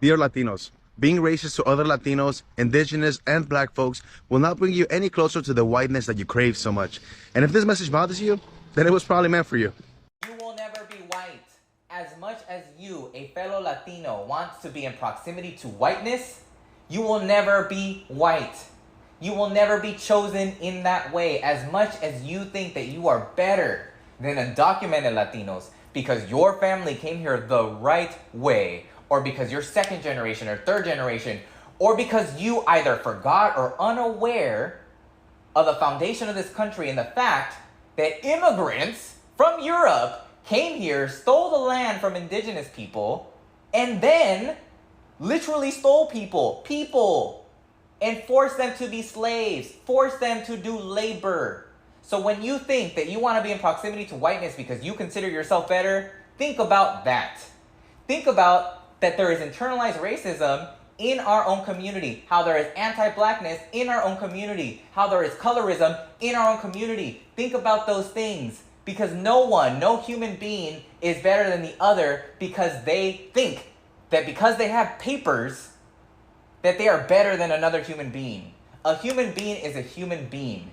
Dear Latinos, being racist to other Latinos, indigenous, and black folks will not bring you any closer to the whiteness that you crave so much. And if this message bothers you, then it was probably meant for you. You will never be white. As much as you, a fellow Latino, wants to be in proximity to whiteness, you will never be white. You will never be chosen in that way. As much as you think that you are better than undocumented Latinos because your family came here the right way, or because you're second generation or third generation, or because you either forgot or unaware of the foundation of this country and the fact that immigrants from Europe came here, stole the land from indigenous people, and then literally stole people, and forced them to be slaves, forced them to do labor. So when you think that you want to be in proximity to whiteness because you consider yourself better, think about that. Think about that there is internalized racism in our own community, how there is anti-blackness in our own community, how there is colorism in our own community. Think about those things, because no human being is better than the other because they think that because they have papers that they are better than another human being. A human being is a human being.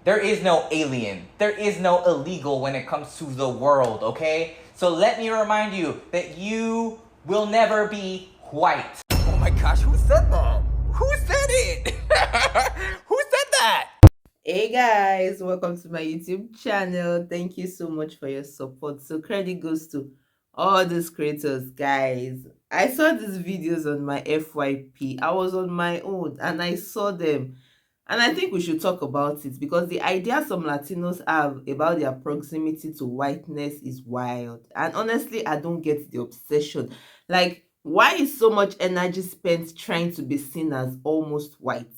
There is no alien. There is no illegal when it comes to the world, okay? So let me remind you that you will never be white. Oh my gosh, who said that? Who said it? Who said that? Hey guys, welcome to my YouTube channel. Thank you so much for your support. So credit goes to all these creators, guys. I saw these videos on my FYP. I was on my own and I saw them. And I think we should talk about it because the idea some Latinos have about their proximity to whiteness is wild. And honestly, I don't get the obsession. Like, why is so much energy spent trying to be seen as almost white?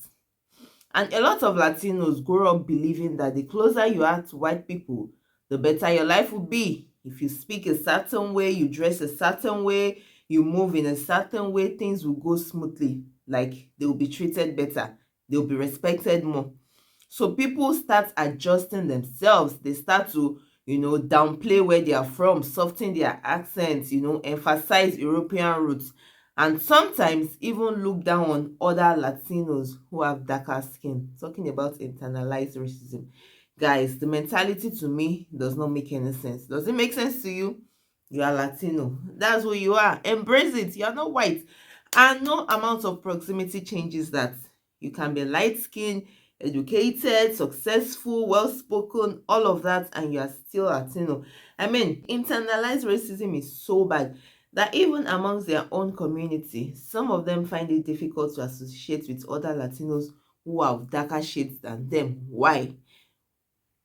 And a lot of Latinos grow up believing that the closer you are to white people, the better your life will be. If you speak a certain way, you dress a certain way, you move in a certain way, things will go smoothly. Like they will be treated better, they'll be respected more. So people start adjusting themselves. They start to, downplay where they are from, soften their accents, emphasize European roots, and sometimes even look down on other Latinos who have darker skin. Talking about internalized racism. Guys, the mentality to me does not make any sense. Does it make sense to you? You are Latino. That's who you are. Embrace it. You are not white. And no amount of proximity changes that. You can be light-skinned, educated, successful, well-spoken, all of that, and you are still Latino. I mean, internalized racism is so bad that even amongst their own community, some of them find it difficult to associate with other Latinos who have darker shades than them. Why?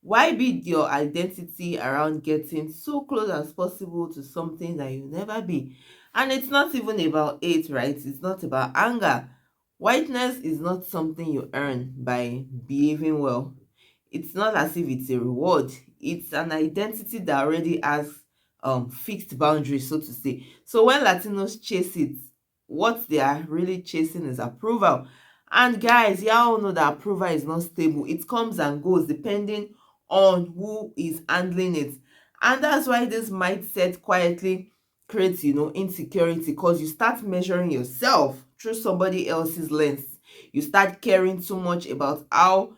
Why build your identity around getting so close as possible to something that you'll never be? And it's not even about hate, right? It's not about anger. Whiteness is not something you earn by behaving well. It's not as if it's a reward. It's an identity that already has fixed boundaries, so to say. So when Latinos chase it, what they are really chasing is approval. And guys, y'all know that approval is not stable. It comes and goes depending on who is handling it. And that's why this mindset quietly creates, insecurity, because you start measuring yourself through somebody else's lens. You start caring too much about how,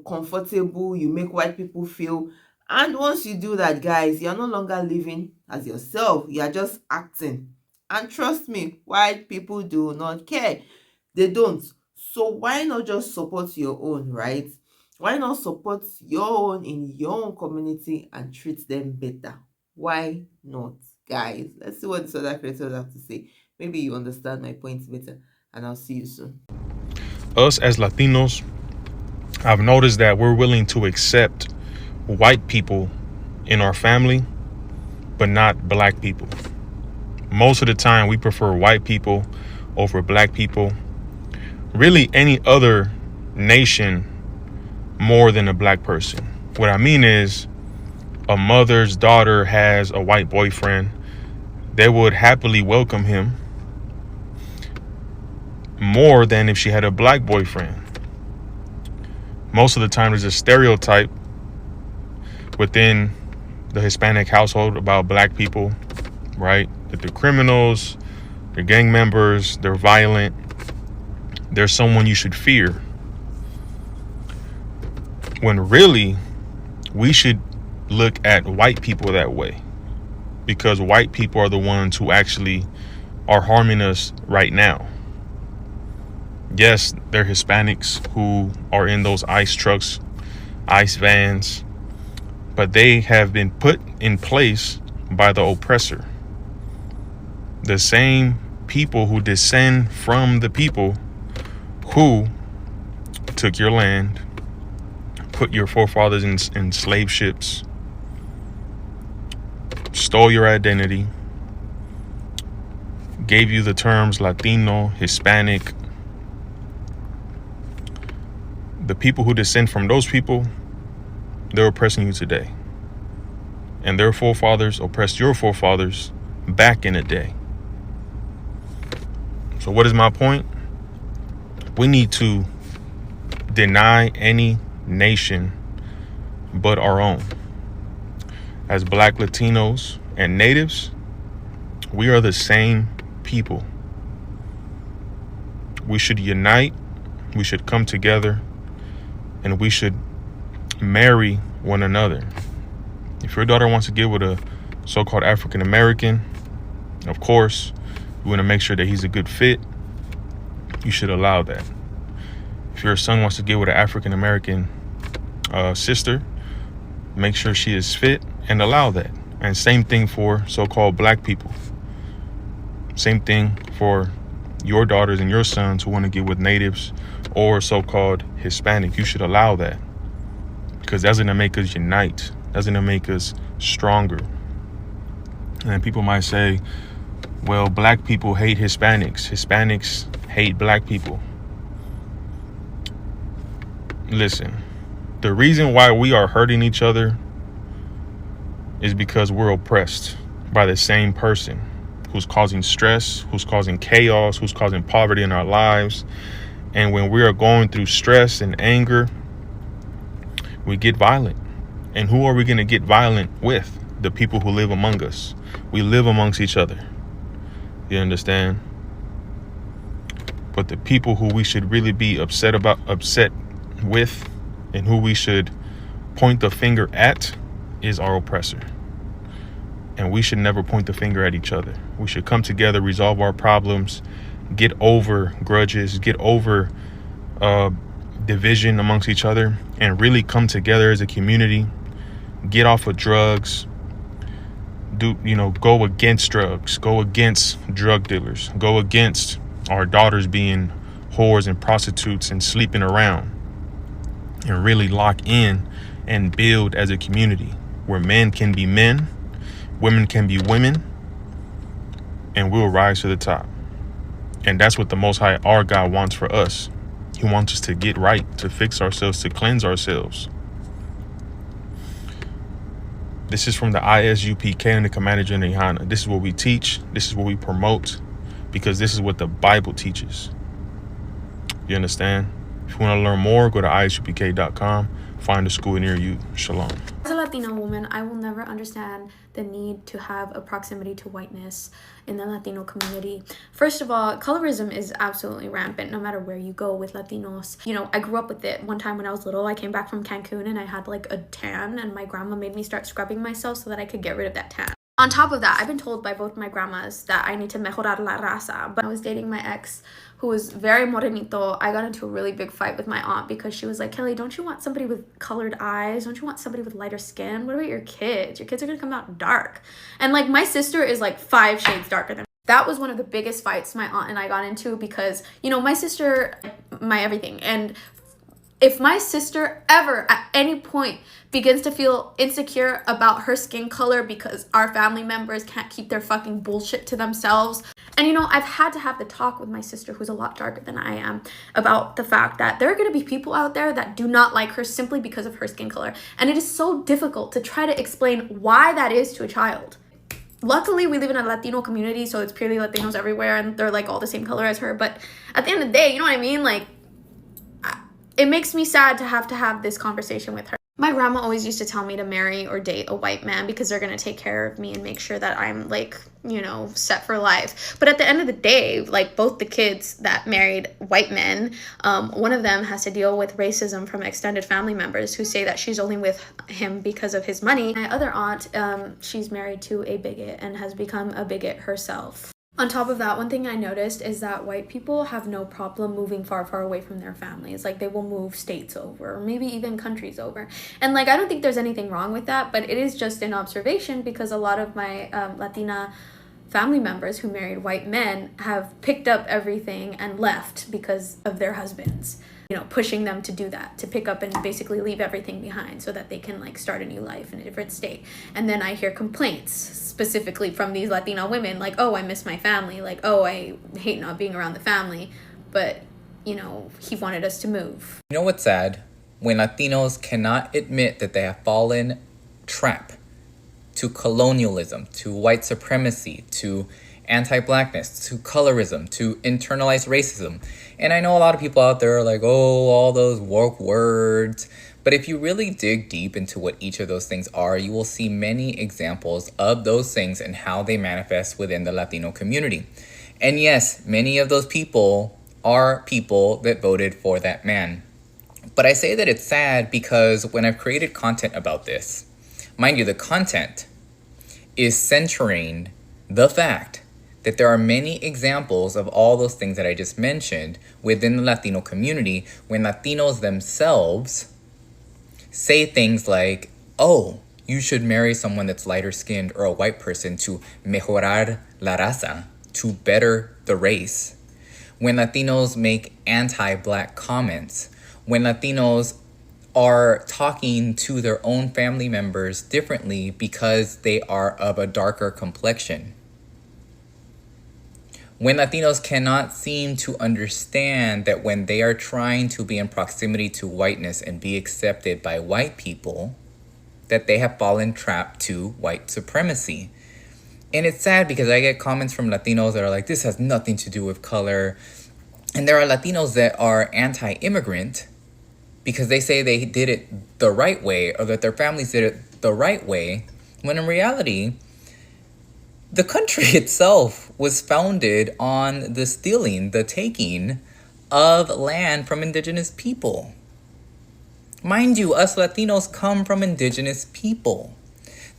comfortable you make white people feel. And once you do that, guys, you're no longer living as yourself. You're just acting. And trust me, white people do not care. They don't. So why not just support your own, right? Why not support your own in your own community and treat them better? Why not, guys? Let's see what these other creators have to say. Maybe you understand my points better, and I'll see you soon. Us as Latinos, I've noticed that we're willing to accept white people in our family, but not black people. Most of the time, we prefer white people over black people. Really, any other nation more than a black person. What I mean is, a mother's daughter has a white boyfriend, they would happily welcome him more than if she had a black boyfriend. Most of the time, there's a stereotype within the Hispanic household about black people, right? That they're criminals, They're gang members. They're violent. They're someone you should fear. When really, we should look at white people that way, because white people are the ones who actually are harming us right now. Yes, they're Hispanics who are in those ICE trucks, ICE vans, but they have been put in place by the oppressor. The same people who descend from the people who took your land, put your forefathers in slave ships, stole your identity, gave you the terms Latino, Hispanic. The people who descend from those people, they're oppressing you today. And their forefathers oppressed your forefathers back in the day. So what is my point? We need to deny any nation but our own. As Black, Latinos, and Natives, we are the same people. We should unite, we should come together, and we should marry one another. If your daughter wants to get with a so-called African American, of course, you want to make sure that he's a good fit. You should allow that. If your son wants to get with an African American sister, make sure she is fit and allow that. And same thing for so-called black people. Same thing for your daughters and your sons who want to get with natives or so-called Hispanic. You should allow that, because that's going to make us unite. That's going to make us stronger. And people might say, well, black people hate Hispanics. Hispanics hate black people. Listen, the reason why we are hurting each other is because we're oppressed by the same person who's causing stress, who's causing chaos, who's causing poverty in our lives. And when we are going through stress and anger, we get violent. And who are we going to get violent with? The people who live among us. We live amongst each other. You understand? But the people who we should really be upset with, and who we should point the finger at, is our oppressor. And we should never point the finger at each other. We should come together, resolve our problems, get over grudges, get over division amongst each other, and really come together as a community. Get off of drugs. Go against drugs. Go against drug dealers. Go against our daughters being whores and prostitutes and sleeping around. And really lock in and build as a community where men can be men, women can be women, and we'll rise to the top. And that's what the Most High, our God, wants for us. He wants us to get right, to fix ourselves, to cleanse ourselves. This is from the ISUPK and the Commander General Hana. This is what we teach. This is what we promote, because this is what the Bible teaches. You understand? If you want to learn more, go to isupk.com. Find a school near you. Shalom. As a Latina woman, I will never understand the need to have a proximity to whiteness in the Latino community. First of all, colorism is absolutely rampant no matter where you go with Latinos. I grew up with it. One time when I was little, I came back from Cancun and I had like a tan, and my grandma made me start scrubbing myself so that I could get rid of that tan. On top of that, I've been told by both my grandmas that I need to mejorar la raza. But I was dating my ex, who was very morenito. I got into a really big fight with my aunt because she was like, Kelly, don't you want somebody with colored eyes? Don't you want somebody with lighter skin? What about your kids? Your kids are gonna come out dark. And like, my sister is like 5 shades darker than me. That was one of the biggest fights my aunt and I got into because, my sister, my everything. And if my sister ever at any point begins to feel insecure about her skin color because our family members can't keep their fucking bullshit to themselves. And I've had to have the talk with my sister, who's a lot darker than I am, about the fact that there are going to be people out there that do not like her simply because of her skin color. And it is so difficult to try to explain why that is to a child. Luckily, we live in a Latino community, so it's purely Latinos everywhere, and they're like all the same color as her. But at the end of the day, you know what I mean? Like, it makes me sad to have this conversation with her. My grandma always used to tell me to marry or date a white man because they're going to take care of me and make sure that I'm like, set for life. But at the end of the day, like both the kids that married white men, one of them has to deal with racism from extended family members who say that she's only with him because of his money. My other aunt, she's married to a bigot and has become a bigot herself. On top of that, one thing I noticed is that white people have no problem moving far, far away from their families. Like, they will move states over, or maybe even countries over. And, like, I don't think there's anything wrong with that, but it is just an observation because a lot of my Latina family members who married white men have picked up everything and left because of their husbands, pushing them to do that, to pick up and basically leave everything behind so that they can like start a new life in a different state. And then I hear complaints specifically from these Latina women like, oh, I miss my family, like, oh, I hate not being around the family, but he wanted us to move. You know what's sad? When Latinos cannot admit that they have fallen trap to colonialism, to white supremacy, to anti-blackness, to colorism, to internalized racism. And I know a lot of people out there are like, oh, all those woke words. But if you really dig deep into what each of those things are, you will see many examples of those things and how they manifest within the Latino community. And yes, many of those people are people that voted for that man. But I say that it's sad because when I've created content about this, mind you, the content is centering the fact that there are many examples of all those things that I just mentioned within the Latino community when Latinos themselves say things like, oh, you should marry someone that's lighter skinned or a white person to mejorar la raza, to better the race. When Latinos make anti-black comments, when Latinos are talking to their own family members differently because they are of a darker complexion. When Latinos cannot seem to understand that when they are trying to be in proximity to whiteness and be accepted by white people, that they have fallen trapped to white supremacy. And it's sad because I get comments from Latinos that are like, this has nothing to do with color. And there are Latinos that are anti-immigrant because they say they did it the right way or that their families did it the right way, when in reality, the country itself was founded on the stealing, the taking of land from indigenous people. Mind you, us Latinos come from indigenous people.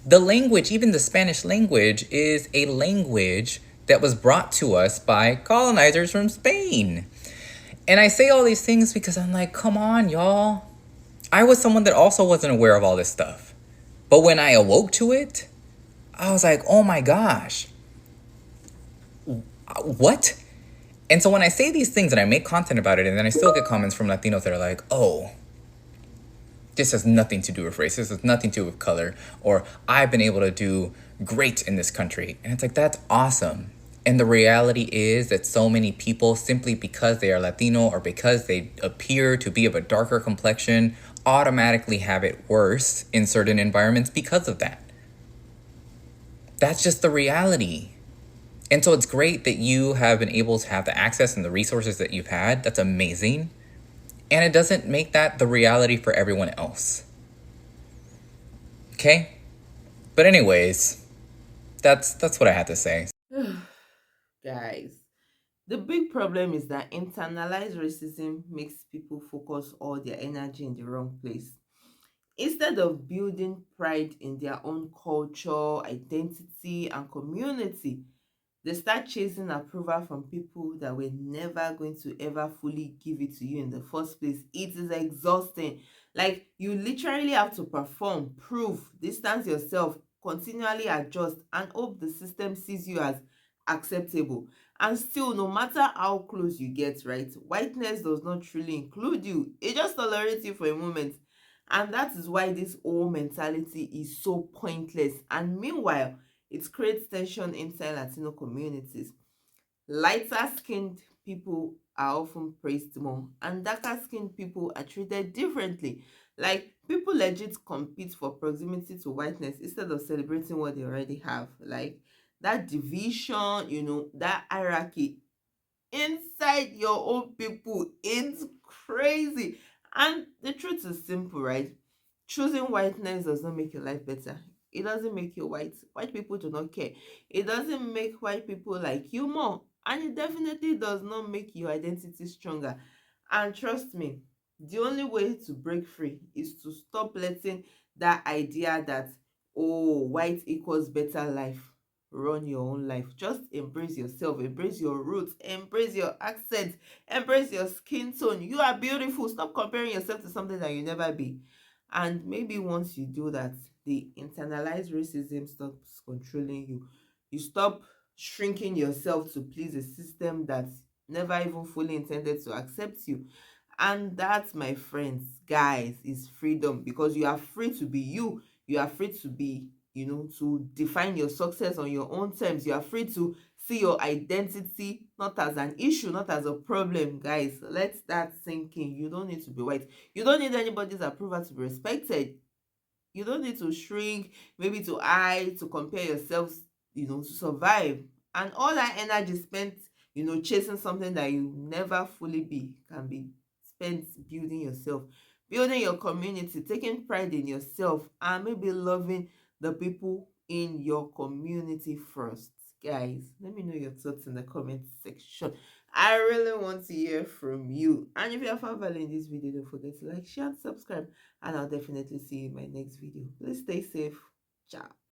The language, even the Spanish language, is a language that was brought to us by colonizers from Spain. And I say all these things because I'm like, come on, y'all. I was someone that also wasn't aware of all this stuff. But when I awoke to it, I was like, oh my gosh. What? And so when I say these things and I make content about it, and then I still get comments from Latinos that are like, oh, this has nothing to do with race. This has nothing to do with color. Or I've been able to do great in this country. And it's like, that's awesome. And the reality is that so many people, simply because they are Latino or because they appear to be of a darker complexion, automatically have it worse in certain environments because of that. That's just the reality. And so it's great that you have been able to have the access and the resources that you've had. That's amazing. And it doesn't make that the reality for everyone else. Okay? But anyways, that's what I had to say. Guys, the big problem is that internalized racism makes people focus all their energy in the wrong place. Instead of building pride in their own culture, identity, and community, they start chasing approval from people that were never going to ever fully give it to you in the first place. It is exhausting. Like, you literally have to perform, prove, distance yourself, continually adjust, and hope the system sees you as acceptable. And still, no matter how close you get, right, whiteness does not truly include you. It just tolerates you for a moment. And that is why this whole mentality is so pointless. And meanwhile, it creates tension inside Latino communities. Lighter skinned people are often praised more, and darker skinned people are treated differently. Like, people legit compete for proximity to whiteness instead of celebrating what they already have. Like, that division, that hierarchy inside your own people, it's crazy. And the truth is simple, right? Choosing whiteness does not make your life better. It doesn't make you white. White people do not care. It doesn't make white people like you more. And it definitely does not make your identity stronger. And trust me, the only way to break free is to stop letting that idea that, oh, white equals better life, run your own life. Just embrace yourself, embrace your roots, embrace your accent, embrace your skin tone. You are beautiful. Stop comparing yourself to something that you never be. And maybe once you do that, the internalized racism stops controlling you. You stop shrinking yourself to please a system that never even fully intended to accept you. And that, my friends, guys, is freedom, because you are free to be you. You are free to be, to define your success on your own terms. You are free to see your identity not as an issue, not as a problem. Guys, let that sink in. You don't need to be white. You don't need anybody's approval to be respected. You don't need to shrink, maybe to hide, to compare yourselves, to survive. And all that energy spent, chasing something that you never fully be, can be spent building yourself, building your community, taking pride in yourself, and maybe loving the people in your community first. Guys, let me know your thoughts in the comment section. I really want to hear from you. And if you have found value in this video, don't forget to like, share, and subscribe. And I'll definitely see you in my next video. Please stay safe. Ciao.